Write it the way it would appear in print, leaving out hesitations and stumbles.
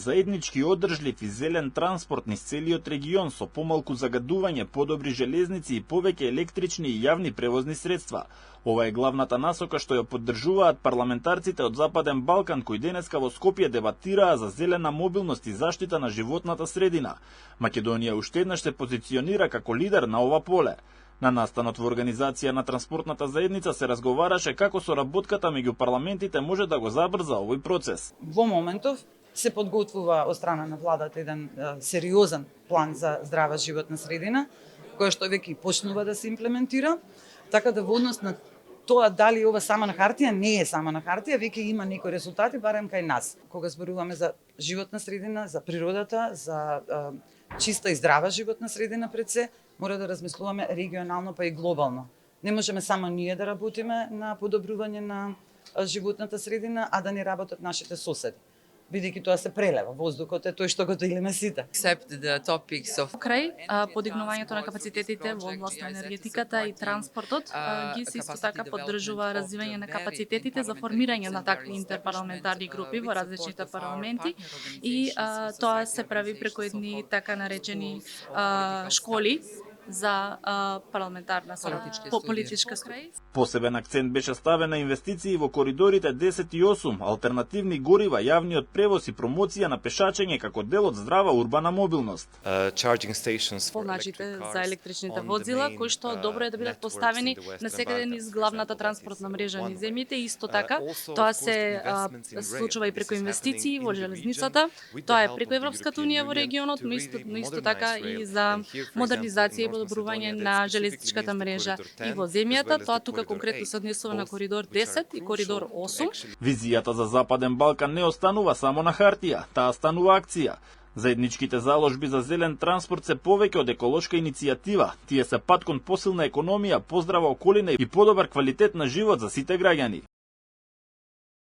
заеднички одржлив и зелен транспорт низ целиот регион со помалку загадување, подобри железници и повеќе електрични и јавни превозни средства. Ова е главната насока што ја поддржуваат парламентарците од Западен Балкан кои денеска во Скопје дебатираа за зелена мобилност и заштита на животната средина. Македонија уште еднаш се позиционира како лидер на ова поле. На настанот во Организација на транспортната заедница се разговараше како соработката меѓу парламентите може да го забрза овој процес. Во моментов се подготвува од страна на владата еден сериозен план за здрава животна средина, кој што веќе почнува да се имплементира, така да во однос на тоа дали ова само на хартија, не е само на хартија, веќе има некои резултати барем кај нас. Кога зборуваме за животна средина, за природата, за чиста и здрава животна средина пред се, мора да размислуваме регионално па и глобално. Не можеме само ние да работиме на подобрување на животната средина, а да не работат нашите соседи. Бидејќи тоа се прелева, воздухот е тој што го делиме сите. Крај подигнувањето на капацитетите во област на енергетиката и транспортот, ГИС исто така поддржува развивање на капацитетите за формирање на такви интерпарламентарни групи во различните парламенти и тоа се прави преку едни така наречени школи за парламентарна политичка струја. Посебен акцент беше ставен на инвестиции во коридорите 10 и 8, алтернативни горива, јавниот превоз и промоција на пешачење како дел од здрава урбана мобилност. Полначите за електричните возила, кои што добро е да бидат поставени насекаде низ главната транспортна мрежа низ земјите, исто така тоа се случува и преку инвестиции во железницата, тоа е преку Европската унија во регионот, но исто така и за модернизација и подобрување на железничката мрежа и во земјата, тоа тука конкретно се однесува на коридор 10 и коридор 8. Визијата за Западен Балкан не останува само на хартија, таа станува акција. Заедничките заложби за зелен транспорт се повеќе од еколошка иницијатива. Тие се пат кон посилна економија, поздрава околина и подобар квалитет на живот за сите граѓани.